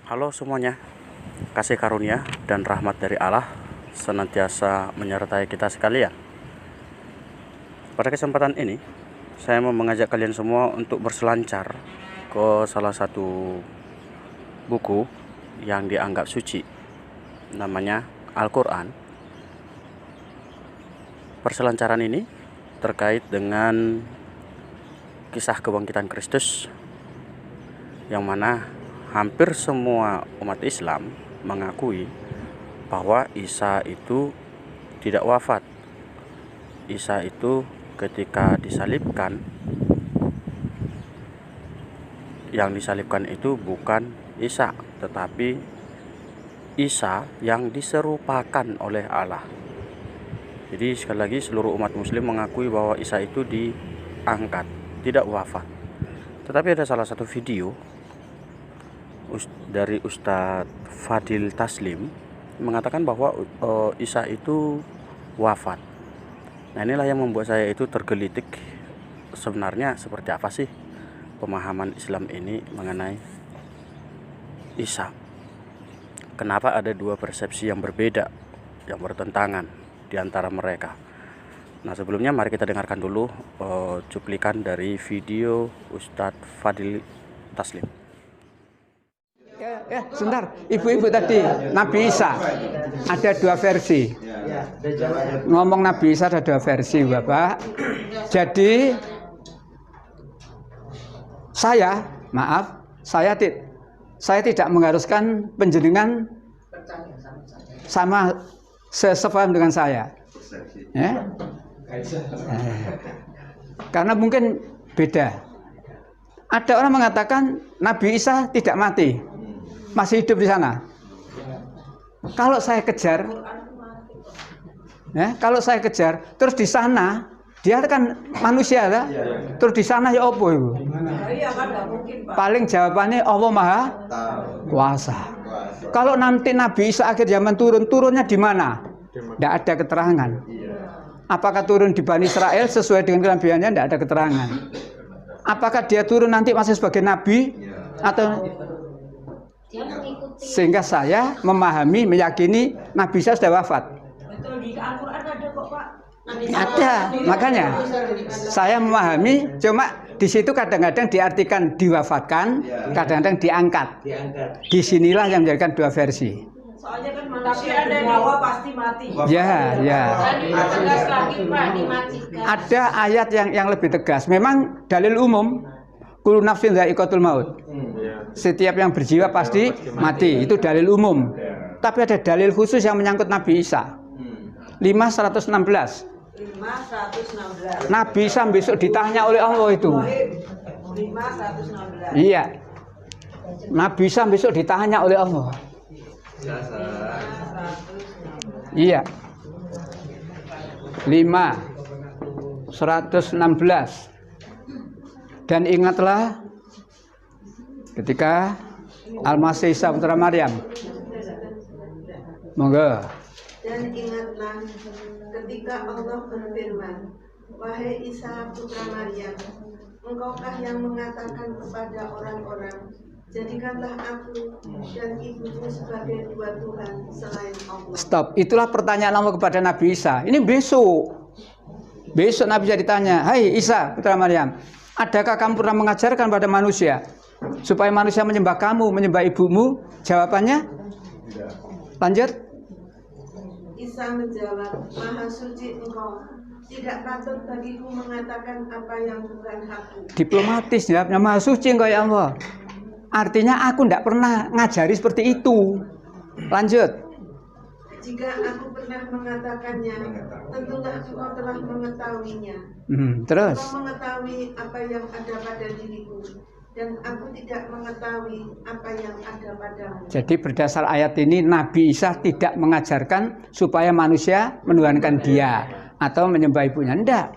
Halo semuanya, kasih karunia dan rahmat dari Allah senantiasa menyertai kita sekalian. Pada kesempatan ini, saya mau mengajak kalian semua untuk berselancar ke salah satu buku yang dianggap suci, namanya Al-Quran. Perselancaran ini terkait dengan kisah kebangkitan Kristus, yang mana hampir semua umat Islam mengakui bahwa Isa itu tidak wafat. Isa itu ketika disalibkan, yang disalibkan itu bukan Isa, tetapi Isa yang diserupakan oleh Allah. Jadi sekali lagi seluruh umat muslim mengakui bahwa Isa itu diangkat, tidak wafat. Tetapi ada salah satu video dari Ustadz Fadil Taslim mengatakan bahwa Isa itu wafat. Nah, inilah yang membuat saya itu tergelitik. Sebenarnya seperti apa sih pemahaman Islam ini mengenai Isa? Kenapa ada dua persepsi yang berbeda, yang bertentangan di antara mereka? Nah, sebelumnya mari kita dengarkan dulu cuplikan dari video Ustadz Fadil Taslim. Sebentar, ibu-ibu tadi Nabi Isa ada dua versi. Ngomong Nabi Isa ada dua versi, Bapak. Jadi saya tidak mengharuskan penjenengan sama sefaham dengan saya. Ya? Karena mungkin beda. Ada orang mengatakan Nabi Isa tidak mati, masih hidup di sana. Kalau saya kejar, terus di sana dia kan manusia lah, terus di sana ya apa itu? Paling jawabannya Allah Maha Kuasa. Kalau nanti Nabi Isa akhir zaman turunnya di mana? Tidak ada keterangan. Apakah turun di Bani Israel sesuai dengan kenabiannya? Tidak ada keterangan. Apakah dia turun nanti masih sebagai nabi atau sehingga saya memahami, meyakini Nabi Isa sudah wafat. Betul, di Al-Quran ada kok, Pak. Ada, makanya saya memahami. Cuma di situ kadang-kadang diartikan diwafatkan, kadang-kadang diangkat. Disinilah yang menjadikan dua versi. Soalnya kan manusia ada nyawa pasti mati. Ya. Tegas lagi, Pak, dimatikan. Ada ayat yang lebih tegas. Memang dalil umum, kullu nafsin dha'iqatul maut. Setiap yang berjiwa pasti mati. Itu dalil umum. Tapi ada dalil khusus yang menyangkut Nabi Isa. 5:116. Nabi Isa besok ditanya oleh Allah itu. 5:116. Iya. Nabi Isa besok ditanya oleh Allah. Iya. 5:116. Dan ingatlah ketika Al-Masih Isa putra Maryam. Monggo. Dan ingatlah ketika Allah berfirman, wahai Isa putra Maryam, engkaukah yang mengatakan kepada orang-orang, jadikanlah aku dan ibuku sebagai dua Tuhan selain Allah. Stop. Itulah pertanyaan Allah kepada Nabi Isa. Ini besok Nabi Isa ditanya, hai Isa putra Maryam, adakah kamu pernah mengajarkan pada manusia supaya manusia menyembah kamu, menyembah ibumu? Jawabannya, lanjut. Isa menjawab, Maha suci engkau, tidak patut bagiku mengatakan apa yang bukan hakku. Diplomatis jawabnya, Maha suci engkau ya Allah. Artinya aku tidak pernah ngajari seperti itu. Lanjut. Jika aku pernah mengatakannya, tentulah engkau telah mengetahuinya. Terus. Engkau mengetahui apa yang ada pada diriku, dan aku tidak mengetahui apa yang ada padamu. Jadi berdasar ayat ini Nabi Isa tidak mengajarkan supaya manusia menuhankan dia atau menyembah ibunya. Tidak.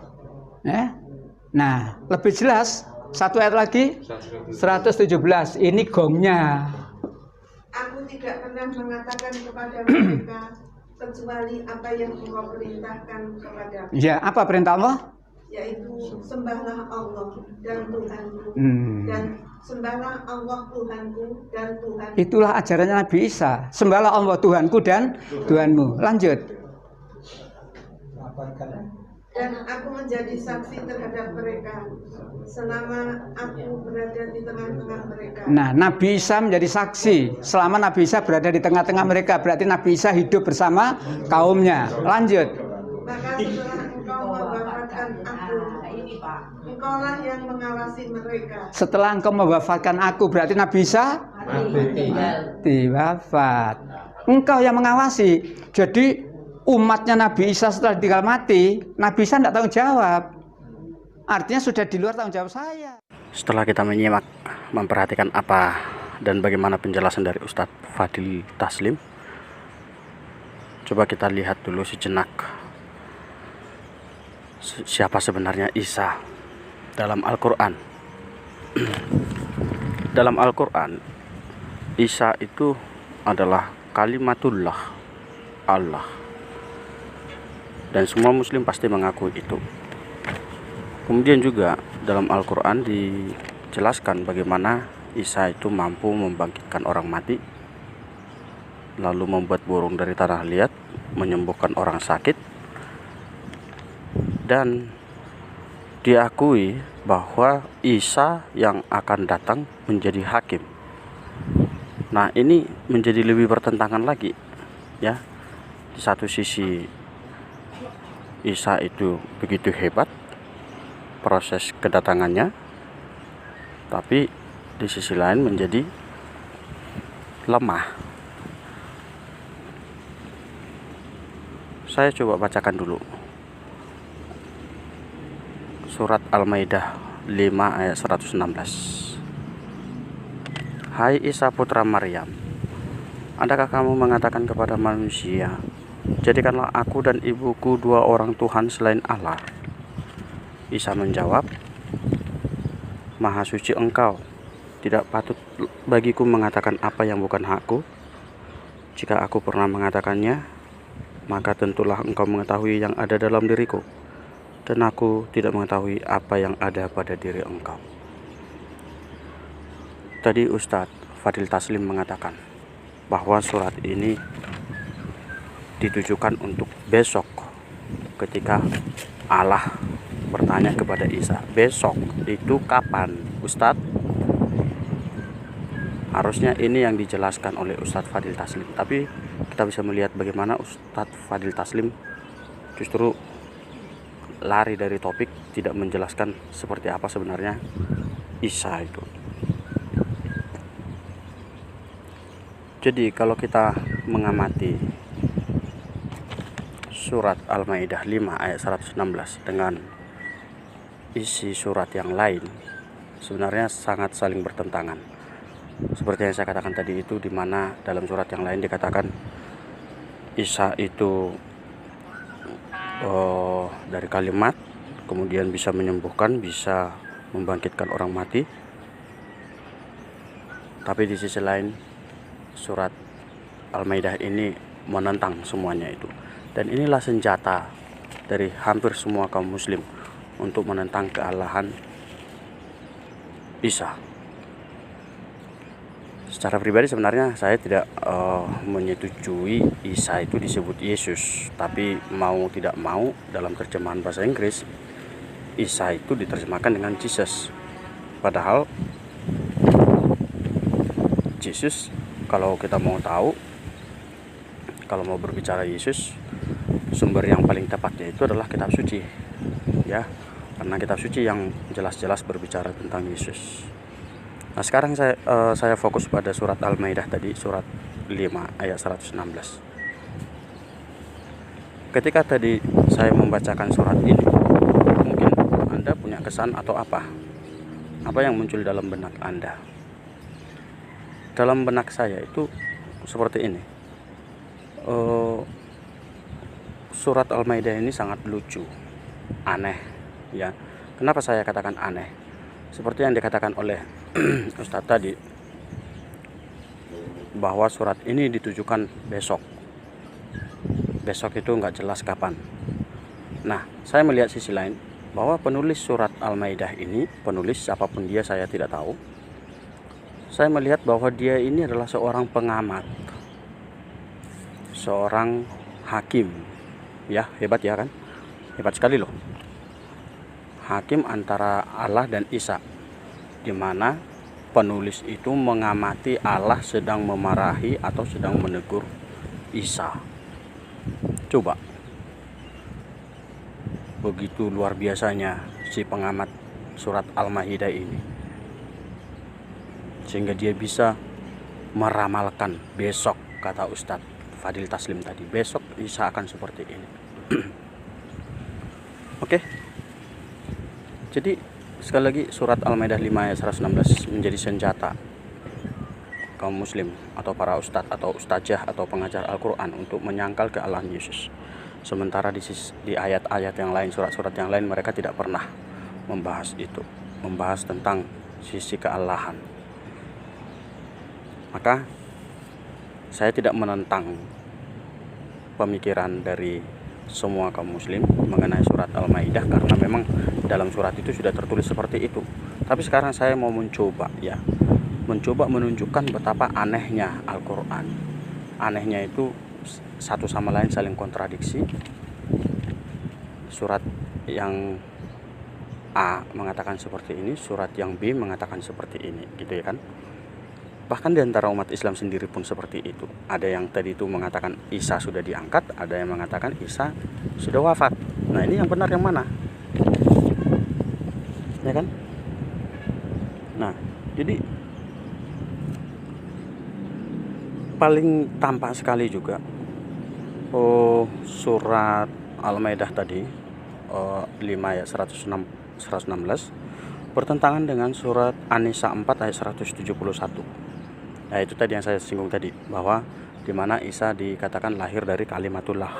Nah, lebih jelas satu ayat lagi 117. Ini gongnya. Aku tidak pernah mengatakan kepada mereka kecuali apa yang engkau perintahkan kepadaku. Ya, apa perintah Allah? Yaitu sembahlah Allah dan Tuhanmu dan Sembahlah Allah Tuhanku dan Tuhan. Itulah ajarannya Nabi Isa. Sembahlah Allah Tuhanku dan Tuhanmu. Lanjut. Dan aku menjadi saksi terhadap mereka selama aku berada di tengah-tengah mereka. Nah, Nabi Isa menjadi saksi selama Nabi Isa berada di tengah-tengah mereka. Berarti Nabi Isa hidup bersama kaumnya. Lanjut. Maka setelah engkau mewafatkan aku, engkaulah yang mengawasi mereka. Setelah engkau mewafatkan aku, berarti Nabi Isa mati wafat. Engkau yang mengawasi. Jadi umatnya Nabi Isa setelah ditinggal mati, Nabi Isa tidak tanggung jawab. Artinya sudah di luar tanggung jawab saya. Setelah kita menyimak, memperhatikan apa dan bagaimana penjelasan dari Ustadz Fadil Taslim, coba kita lihat dulu sejenak siapa sebenarnya Isa dalam Al-Quran. Dalam Al-Quran, Isa itu adalah kalimatullah, Allah, dan semua muslim pasti mengakui itu. Kemudian juga dalam Al-Quran dijelaskan bagaimana Isa itu mampu membangkitkan orang mati, lalu membuat burung dari tanah liat, menyembuhkan orang sakit, dan diakui bahwa Isa yang akan datang menjadi hakim. Nah, ini menjadi lebih bertentangan lagi, ya. Di satu sisi Isa itu begitu hebat proses kedatangannya, tapi di sisi lain menjadi lemah. Saya coba bacakan dulu surat Al-Maidah 5 ayat 116. Hai Isa putra Maryam, adakah kamu mengatakan kepada manusia, jadikanlah aku dan ibuku dua orang Tuhan selain Allah? Isa menjawab, Maha suci engkau, tidak patut bagiku mengatakan apa yang bukan hakku. Jika aku pernah mengatakannya, maka tentulah engkau mengetahui yang ada dalam diriku, dan aku tidak mengetahui apa yang ada pada diri engkau. Tadi Ustadz Fadil Taslim mengatakan bahwa surat ini ditujukan untuk besok, ketika Allah bertanya kepada Isa, besok itu kapan Ustadz? Harusnya ini yang dijelaskan oleh Ustadz Fadil Taslim, tapi kita bisa melihat bagaimana Ustadz Fadil Taslim justru lari dari topik, tidak menjelaskan seperti apa sebenarnya Isa itu. Jadi kalau kita mengamati surat Al-Maidah 5 ayat 116 dengan isi surat yang lain, sebenarnya sangat saling bertentangan. Seperti yang saya katakan tadi itu, di mana dalam surat yang lain dikatakan Isa itu dari kalimat, kemudian bisa menyembuhkan, bisa membangkitkan orang mati. Tapi di sisi lain surat Al-Maidah ini menentang semuanya itu. Dan inilah senjata dari hampir semua kaum muslim untuk menentang kealahan Isa. Secara pribadi sebenarnya saya tidak menyetujui Isa itu disebut Yesus, tapi mau tidak mau dalam terjemahan bahasa Inggris Isa itu diterjemahkan dengan Jesus. Padahal Jesus, kalau kita mau tahu, kalau mau berbicara Yesus, sumber yang paling tepatnya itu adalah kitab suci, ya, karena kitab suci yang jelas-jelas berbicara tentang Yesus. Nah, sekarang saya fokus pada surat Al-Maidah tadi, surat 5 ayat 116. Ketika tadi saya membacakan surat ini, mungkin Anda punya kesan atau apa yang muncul dalam benak Anda? Dalam benak saya itu seperti ini. Surat Al-Maidah ini sangat lucu, aneh, ya. Kenapa saya katakan aneh? Seperti yang dikatakan oleh Ustadz tadi, bahwa surat ini ditujukan besok. Besok itu nggak jelas kapan. Nah, saya melihat sisi lain, bahwa penulis surat Al-Maidah ini, penulis siapapun dia saya tidak tahu, saya melihat bahwa dia ini adalah seorang pengamat, seorang hakim. Ya, hebat ya kan? Hebat sekali loh. Hakim antara Allah dan Isa, di mana penulis itu mengamati Allah sedang memarahi atau sedang menegur Isa. Coba, begitu luar biasanya si pengamat surat Al-Maidah ini, sehingga dia bisa meramalkan besok, kata Ustadz Fadil Taslim tadi, besok Isa akan seperti ini. Oke. Jadi sekali lagi surat Al-Maidah 5 ayat 116 menjadi senjata kaum muslim atau para ustadz atau ustazah atau pengajar Al-Quran untuk menyangkal kealahan Yesus. Sementara di ayat-ayat yang lain, surat-surat yang lain, mereka tidak pernah membahas itu, membahas tentang sisi kealahan. Maka saya tidak menentang pemikiran dari semua kaum muslim mengenai surat Al-Maidah, karena memang dalam surat itu sudah tertulis seperti itu. Tapi sekarang saya mau mencoba menunjukkan betapa anehnya Al-Quran. Anehnya itu satu sama lain saling kontradiksi. Surat yang A mengatakan seperti ini, surat yang B mengatakan seperti ini, gitu ya kan? Bahkan di antara umat Islam sendiri pun seperti itu. Ada yang tadi itu mengatakan Isa sudah diangkat, ada yang mengatakan Isa sudah wafat. Nah, ini yang benar yang mana? Ya kan? Nah, jadi paling tampak sekali juga surat Al-Maidah tadi 5 ayat 116 bertentangan dengan surat An-Nisa 4 ayat 171. Nah, itu tadi yang saya singgung tadi, bahwa di mana Isa dikatakan lahir dari kalimatullah,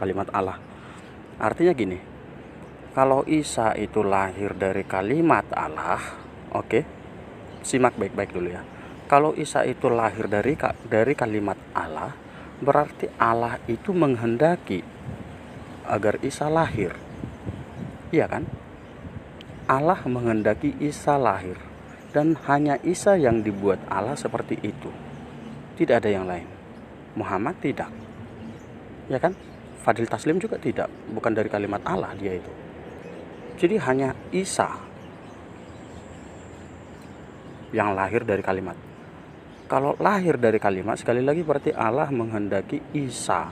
kalimat Allah. Artinya gini, kalau Isa itu lahir dari kalimat Allah, oke, simak baik-baik dulu ya. Kalau Isa itu lahir dari kalimat Allah, berarti Allah itu menghendaki agar Isa lahir. Iya kan? Allah menghendaki Isa lahir, dan hanya Isa yang dibuat Allah seperti itu. Tidak ada yang lain. Muhammad tidak. Ya kan? Fadil Taslim juga tidak, bukan dari kalimat Allah dia itu. Jadi hanya Isa yang lahir dari kalimat. Kalau lahir dari kalimat, sekali lagi berarti Allah menghendaki Isa.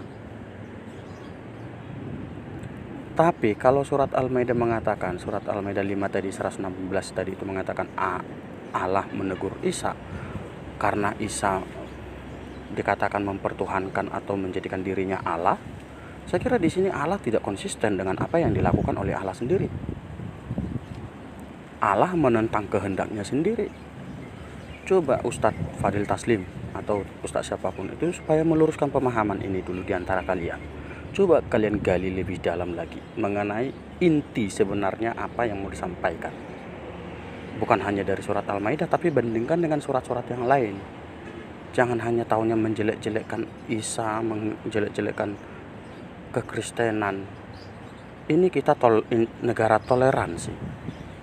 Tapi kalau surat Al-Maidah mengatakan, surat Al-Maidah 5 tadi 116 tadi itu mengatakan Allah menegur Isa karena Isa dikatakan mempertuhankan atau menjadikan dirinya Allah. Saya kira di sini Allah tidak konsisten dengan apa yang dilakukan oleh Allah sendiri. Allah menentang kehendaknya sendiri. Coba Ustadz Fadil Taslim atau Ustadz siapapun itu supaya meluruskan pemahaman ini dulu di antara kalian. Coba kalian gali lebih dalam lagi mengenai inti sebenarnya apa yang mau disampaikan. Bukan hanya dari surat Al-Maidah, tapi bandingkan dengan surat-surat yang lain. Jangan hanya taunya menjelek-jelekkan Isa, menjelek-jelekkan kekristenan. Ini kita negara toleransi.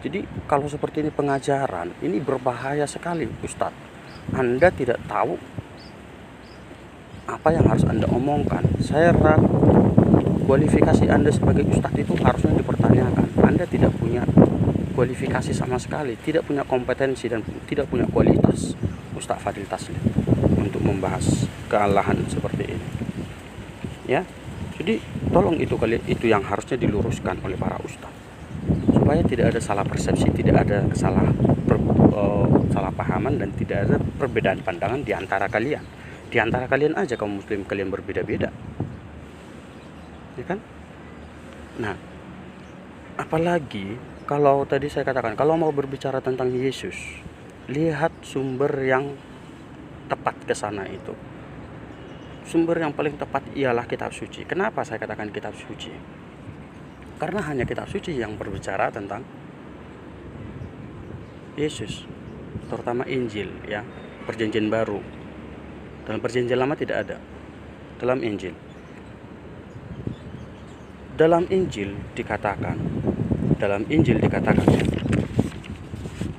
Jadi kalau seperti ini pengajaran, ini berbahaya sekali Ustadz. Anda tidak tahu apa yang harus Anda omongkan. Saya ragu kualifikasi Anda sebagai Ustadz itu harusnya dipertanyakan. Anda tidak punya kualifikasi sama sekali, tidak punya kompetensi dan tidak punya kualitas Ustadz Fadil Taslim untuk membahas kealahan seperti ini. Ya, jadi tolong itu yang harusnya diluruskan oleh para ustadz, supaya tidak ada salah persepsi, tidak ada salah pahaman, dan tidak ada perbedaan pandangan di antara kalian. Di antara kalian aja kaum muslim kalian berbeda-beda. Ya kan? Nah, apalagi kalau tadi saya katakan, kalau mau berbicara tentang Yesus, lihat sumber yang tepat ke sana itu. Sumber yang paling tepat ialah kitab suci. Kenapa saya katakan kitab suci? Karena hanya kitab suci yang berbicara tentang Yesus, terutama Injil ya, Perjanjian Baru. Dalam Perjanjian Lama tidak ada. Dalam Injil. Dalam Injil dikatakan,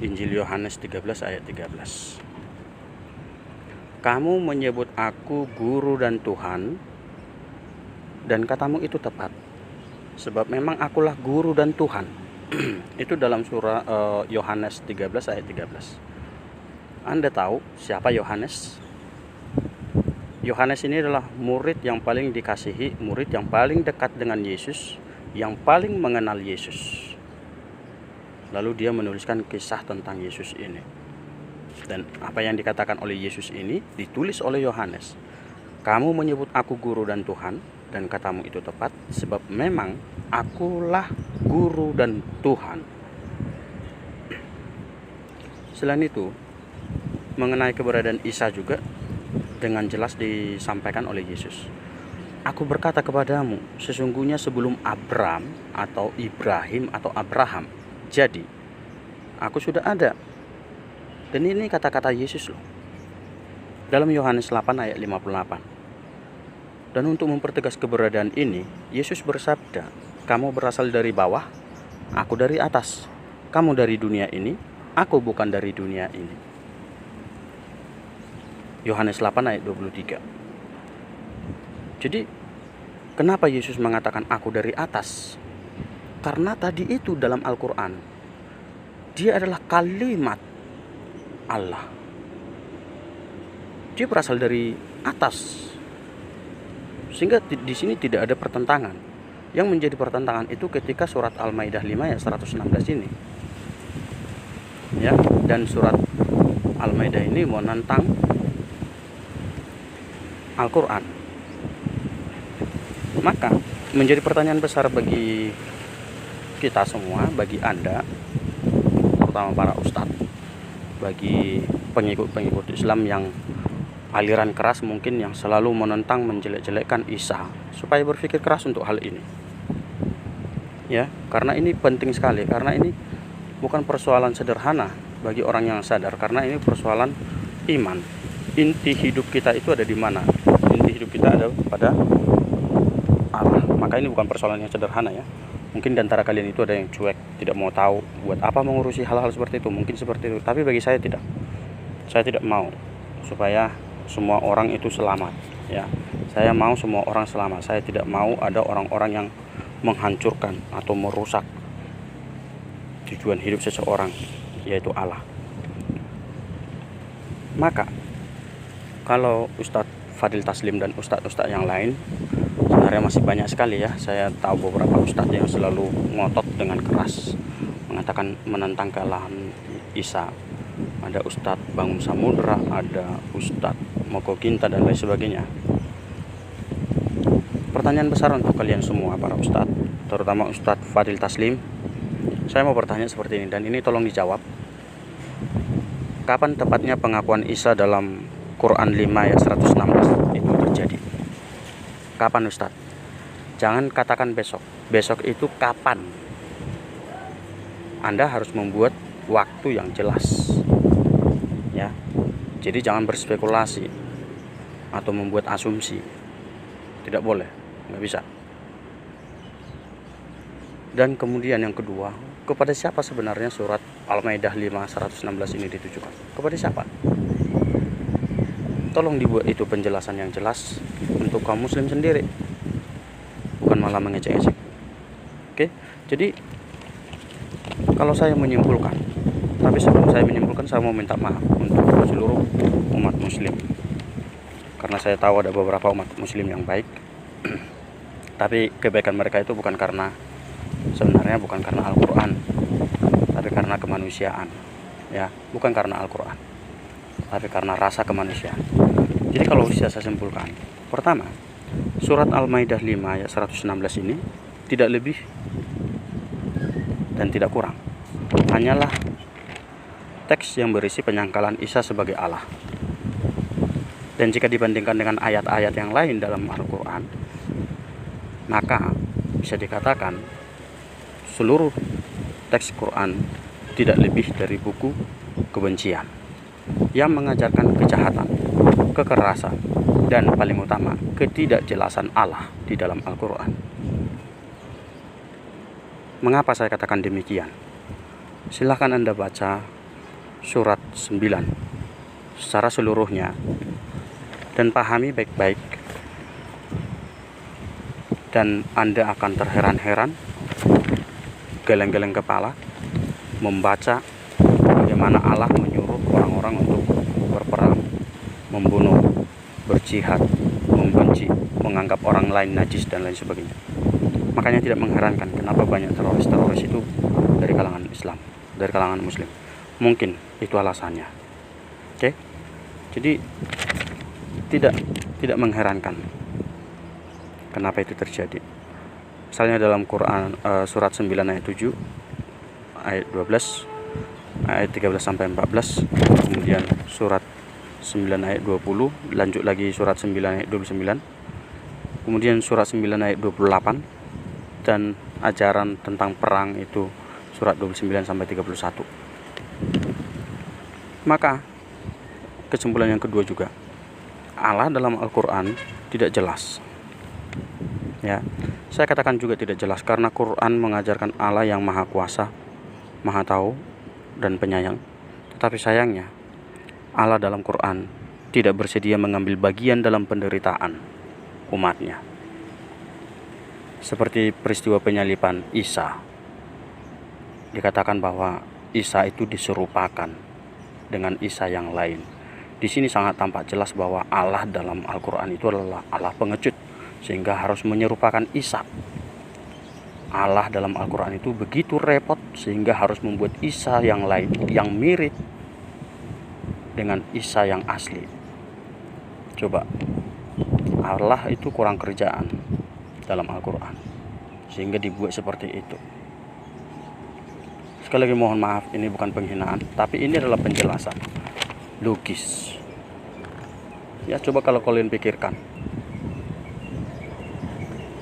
Injil Yohanes 13 ayat 13. kamu menyebut aku guru dan Tuhan, dan katamu itu tepat, sebab memang akulah guru dan Tuhan. Itu dalam surah Yohanes 13 ayat 13. Anda tahu siapa Yohanes? Yohanes ini adalah murid yang paling dikasihi, murid yang paling dekat dengan Yesus, yang paling mengenal Yesus. Lalu dia menuliskan kisah tentang Yesus ini. Dan apa yang dikatakan oleh Yesus ini ditulis oleh Yohanes. Kamu menyebut aku guru dan Tuhan, dan katamu itu tepat, sebab memang akulah guru dan Tuhan. Selain itu, mengenai keberadaan Isa juga dengan jelas disampaikan oleh Yesus. Aku berkata kepadamu, sesungguhnya sebelum Abraham atau Ibrahim atau Abraham jadi, aku sudah ada. Dan ini kata-kata Yesus loh. Dalam Yohanes 8 ayat 58. Dan untuk mempertegas keberadaan ini, Yesus bersabda, kamu berasal dari bawah, aku dari atas. Kamu dari dunia ini, aku bukan dari dunia ini. Yohanes 8 ayat 23. Jadi, kenapa Yesus mengatakan aku dari atas? Karena tadi itu dalam Al-Quran, dia adalah kalimat Allah. Dia berasal dari atas. Sehingga di sini tidak ada pertentangan. Yang menjadi pertentangan itu ketika surat Al-Maidah 5 ayat 116 ini. Ya, dan surat Al-Maidah ini menentang Al-Quran. Maka menjadi pertanyaan besar bagi kita semua, bagi Anda, terutama para ustadz, bagi pengikut-pengikut Islam yang aliran keras mungkin, yang selalu menentang, menjelek-jelekkan Isa, supaya berpikir keras untuk hal ini. Ya, karena ini penting sekali, karena ini bukan persoalan sederhana bagi orang yang sadar, karena ini persoalan iman. Inti hidup kita itu ada di mana? Inti hidup kita ada pada Allah. Maka ini bukan persoalan yang sederhana ya. Mungkin di antara kalian itu ada yang cuek, tidak mau tahu buat apa mengurusi hal-hal seperti itu. Mungkin seperti itu. Tapi bagi saya tidak. Saya tidak mau supaya semua orang itu selamat. Ya, saya mau semua orang selamat. Saya tidak mau ada orang-orang yang menghancurkan atau merusak tujuan hidup seseorang, yaitu Allah. Maka kalau Ustadz Fadil Taslim dan ustadz-ustadz yang lain, sebenarnya masih banyak sekali ya. Saya tahu beberapa ustadz yang selalu ngotot dengan keras mengatakan menentang kealahan Isa. Ada Ustadz Bangun Samudra, ada Ustadz Moko Kinta dan lain sebagainya. Pertanyaan besar untuk kalian semua para ustadz, terutama Ustadz Fadil Taslim. Saya mau bertanya seperti ini, dan ini tolong dijawab. Kapan tepatnya pengakuan Isa dalam Quran 5 ayat 116 itu terjadi? Kapan Ustadz? Jangan katakan besok. Besok itu kapan? Anda harus membuat waktu yang jelas. Ya. Jadi jangan berspekulasi atau membuat asumsi. Tidak boleh, nggak bisa. Dan kemudian yang kedua, kepada siapa sebenarnya surat Al-Maidah 5 116 ini ditujukan? Kepada siapa? Tolong dibuat itu penjelasan yang jelas untuk kaum muslim sendiri, bukan malah mengecek-ecek. Oke, jadi kalau saya menyimpulkan, tapi sebelum saya menyimpulkan, saya mau minta maaf untuk seluruh umat muslim, karena saya tahu ada beberapa umat muslim yang baik, tapi kebaikan mereka itu bukan karena, sebenarnya bukan karena Al-Quran, tapi karena kemanusiaan, ya, bukan karena Al-Quran, tapi karena rasa kemanusiaan. Jadi kalau bisa saya simpulkan, pertama, surat Al-Maidah 5 ayat 116 ini tidak lebih dan tidak kurang, hanyalah teks yang berisi penyangkalan Isa sebagai Allah. Dan jika dibandingkan dengan ayat-ayat yang lain dalam Al-Quran, maka bisa dikatakan seluruh teks Quran tidak lebih dari buku kebencian yang mengajarkan kejahatan, kekerasan, dan paling utama ketidakjelasan Allah di dalam Al-Quran. Mengapa saya katakan demikian? Silahkan Anda baca surat 9 secara seluruhnya dan pahami baik-baik, dan Anda akan terheran-heran, geleng-geleng kepala, membaca bagaimana Allah menyuruh orang-orang untuk berperang, membunuh, berjihad, membenci, menganggap orang lain najis dan lain sebagainya. Makanya tidak mengherankan kenapa banyak teroris-teroris itu dari kalangan Islam, dari kalangan Muslim. Mungkin itu alasannya. Oke? Jadi tidak mengherankan kenapa itu terjadi. Misalnya dalam Quran surat 9 ayat 7, ayat 12, ayat 13 sampai 14, kemudian surat 9 ayat 20, lanjut lagi surat 9 ayat 29, kemudian surat 9 ayat 28, dan ajaran tentang perang itu surat 29 sampai 31. Maka kesimpulan yang kedua juga, Allah dalam Al-Quran tidak jelas. Ya, saya katakan juga tidak jelas karena Quran mengajarkan Allah yang maha kuasa, maha tahu, dan penyayang. Tetapi sayangnya Allah dalam Quran tidak bersedia mengambil bagian dalam penderitaan umatnya. Seperti peristiwa penyaliban Isa. Dikatakan bahwa Isa itu diserupakan dengan Isa yang lain. Di sini sangat tampak jelas bahwa Allah dalam Al-Quran itu adalah Allah pengecut, sehingga harus menyerupakan Isa. Allah dalam Al-Quran itu begitu repot sehingga harus membuat Isa yang lain yang mirip dengan Isa yang asli. Coba, Allah itu kurang kerjaan dalam Al-Quran sehingga dibuat seperti itu. Sekali lagi mohon maaf, ini bukan penghinaan, tapi ini adalah penjelasan logis. Ya, coba kalau kalian pikirkan,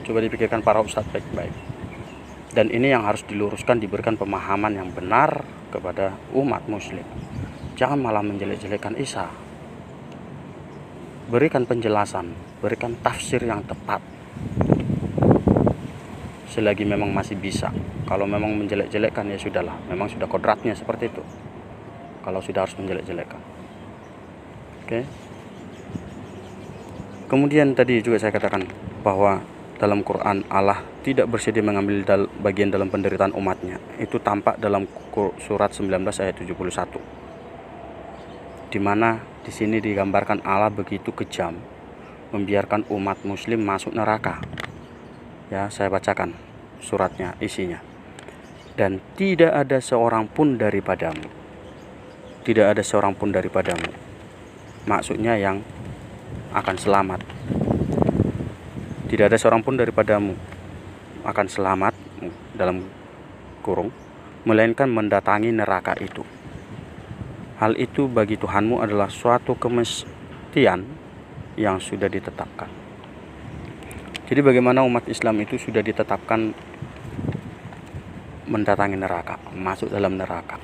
coba dipikirkan para ustadz baik-baik. Dan ini yang harus diluruskan, diberikan pemahaman yang benar kepada umat muslim. Jangan malah menjelek-jelekan Isa. Berikan penjelasan, berikan tafsir yang tepat. Selagi memang masih bisa. Kalau memang menjelek-jelekkan ya sudahlah, memang sudah kodratnya seperti itu. Kalau sudah harus menjelek-jelekkan. Oke. Kemudian tadi juga saya katakan bahwa dalam Quran Allah tidak bersedia mengambil bagian dalam penderitaan umatnya. Itu tampak dalam surat 19 ayat 71. Di mana di sini digambarkan Allah begitu kejam membiarkan umat muslim masuk neraka. Ya, saya bacakan suratnya, isinya. Dan tidak ada seorang pun daripadamu. Tidak ada seorang pun daripadamu. Maksudnya yang akan selamat. Tidak ada seorang pun daripadamu akan selamat dalam kurung, melainkan mendatangi neraka itu. Hal itu bagi Tuhanmu adalah suatu kemestian yang sudah ditetapkan. Jadi bagaimana umat Islam itu sudah ditetapkan mendatangi neraka, masuk dalam neraka.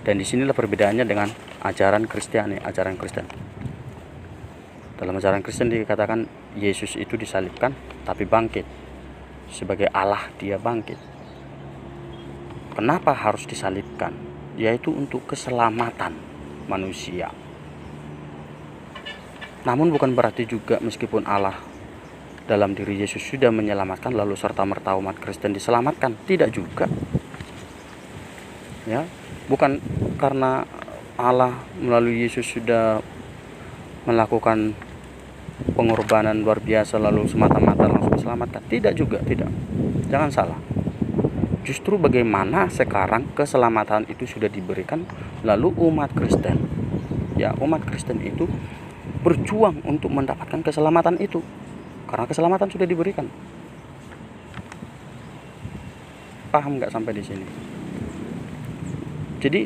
Dan disinilah perbedaannya dengan ajaran Kristiani, ajaran Kristen. Dalam ajaran Kristen dikatakan Yesus itu disalibkan tapi bangkit. Sebagai Allah dia bangkit. Kenapa harus disalibkan? Yaitu untuk keselamatan manusia. Namun bukan berarti juga meskipun Allah dalam diri Yesus sudah menyelamatkan lalu serta-merta umat Kristen diselamatkan. Tidak juga. Ya, bukan karena Allah melalui Yesus sudah melakukan pengorbanan luar biasa lalu semata-mata langsung diselamatkan. Tidak juga, tidak. Jangan salah. Justru bagaimana sekarang keselamatan itu sudah diberikan, lalu umat Kristen, ya umat Kristen itu berjuang untuk mendapatkan keselamatan itu, karena keselamatan sudah diberikan. Paham nggak sampai di sini? Jadi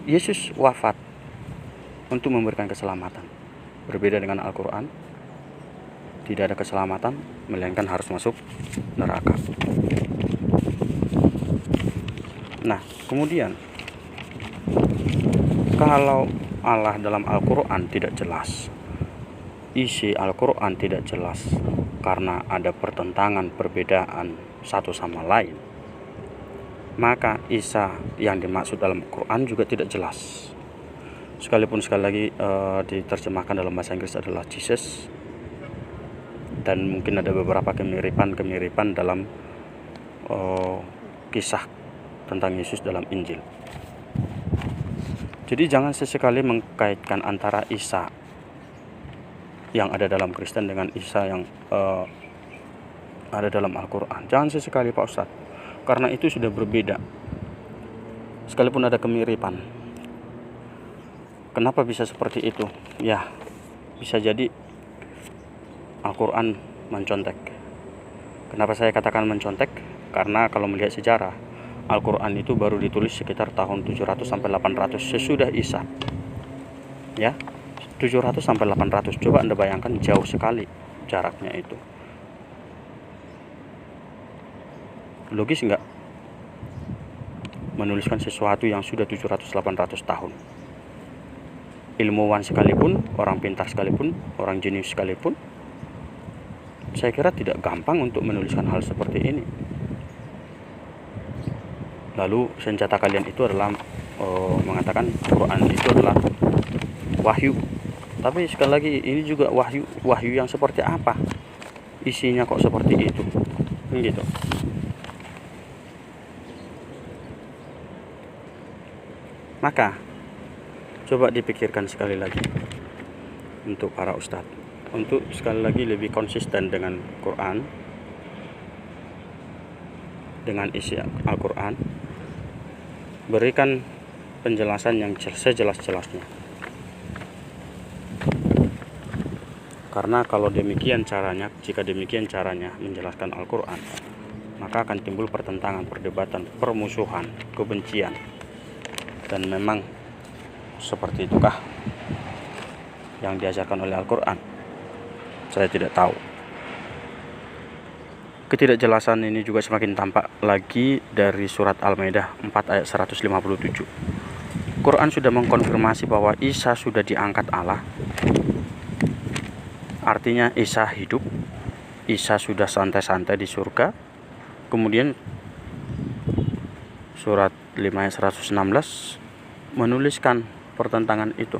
Yesus wafat untuk memberikan keselamatan. Berbeda dengan Al-Quran, tidak ada keselamatan, melainkan harus masuk neraka. Nah, kemudian kalau Allah dalam Al-Quran tidak jelas, isi Al-Quran tidak jelas karena ada pertentangan, perbedaan satu sama lain, maka Isa yang dimaksud dalam Quran juga tidak jelas. sekalipun sekali lagi diterjemahkan dalam bahasa Inggris adalah Jesus, dan mungkin ada beberapa kemiripan dalam kisah tentang Yesus dalam Injil. Jadi jangan sesekali mengkaitkan antara Isa yang ada dalam Kristen dengan Isa yang ada dalam Al-Quran. Jangan sesekali Pak Ustadz, karena itu sudah berbeda. Sekalipun ada kemiripan, kenapa bisa seperti itu? Ya, bisa jadi Al-Quran mencontek. Kenapa saya katakan mencontek? Karena kalau melihat sejarah, Al-Quran itu baru ditulis sekitar tahun 700 sampai 800 sesudah Isa. Ya, 700 sampai 800. Coba Anda bayangkan, jauh sekali jaraknya itu. Logis enggak? Menuliskan sesuatu yang sudah 700-800 tahun. Ilmuwan sekalipun, orang pintar sekalipun, orang jenius sekalipun, saya kira tidak gampang untuk menuliskan hal seperti ini. Lalu senjata kalian itu adalah mengatakan Quran itu adalah wahyu. Tapi sekali lagi, ini juga wahyu yang seperti apa? Isinya kok seperti itu? Gitu. Maka coba dipikirkan sekali lagi untuk para ustadz, untuk sekali lagi lebih konsisten dengan Quran, dengan isi Al-Quran, berikan penjelasan yang sejelas-jelasnya. Karena kalau demikian caranya, jika demikian caranya menjelaskan Al-Quran, maka akan timbul pertentangan, perdebatan, permusuhan, kebencian. Dan memang seperti itukah yang diajarkan oleh Al-Quran? Saya tidak tahu. Ketidakjelasan ini juga semakin tampak lagi dari surat Al-Maidah 4 ayat 157. Quran sudah mengkonfirmasi bahwa Isa sudah diangkat Allah. Artinya Isa hidup, Isa sudah santai-santai di surga. Kemudian surat 5 ayat 116 menuliskan pertentangan itu,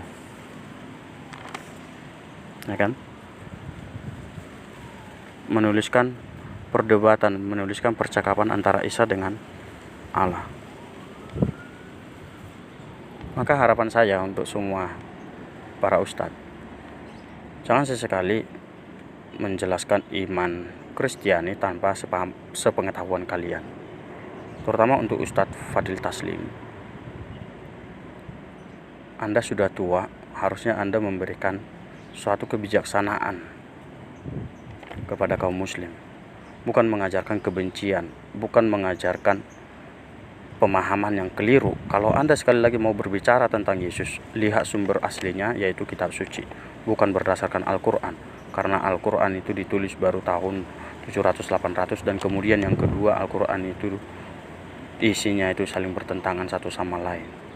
ya kan? Menuliskan perdebatan, menuliskan percakapan antara Isa dengan Allah. Maka harapan saya untuk semua para ustadz, jangan sesekali menjelaskan iman Kristiani tanpa sepengetahuan kalian, terutama untuk Ustadz Fadil Taslim. Anda sudah tua, harusnya Anda memberikan suatu kebijaksanaan kepada kaum muslim, bukan mengajarkan kebencian, bukan mengajarkan pemahaman yang keliru. Kalau Anda sekali lagi mau berbicara tentang Yesus, lihat sumber aslinya, yaitu kitab suci, bukan berdasarkan Al-Quran. Karena Al-Quran itu ditulis baru tahun 700-800, dan kemudian yang kedua, Al-Quran itu isinya itu saling bertentangan satu sama lain.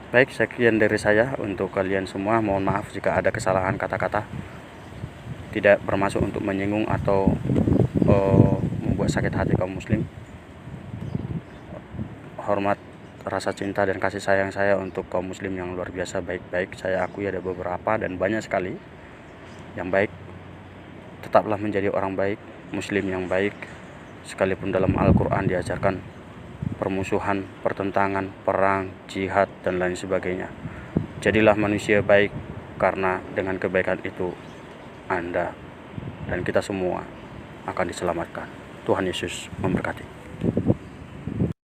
Baik, sekian dari saya untuk kalian semua. Mohon maaf jika ada kesalahan kata-kata, tidak bermaksud untuk menyinggung atau membuat sakit hati kaum muslim. Hormat, rasa cinta dan kasih sayang saya untuk kaum muslim yang luar biasa baik-baik. Saya akui ada beberapa dan banyak sekali yang baik. Tetaplah menjadi orang baik, muslim yang baik. Sekalipun dalam Al-Quran diajarkan permusuhan, pertentangan, perang, jihad, dan lain sebagainya. Jadilah manusia baik, karena dengan kebaikan itu Anda dan kita semua akan diselamatkan. Tuhan Yesus memberkati.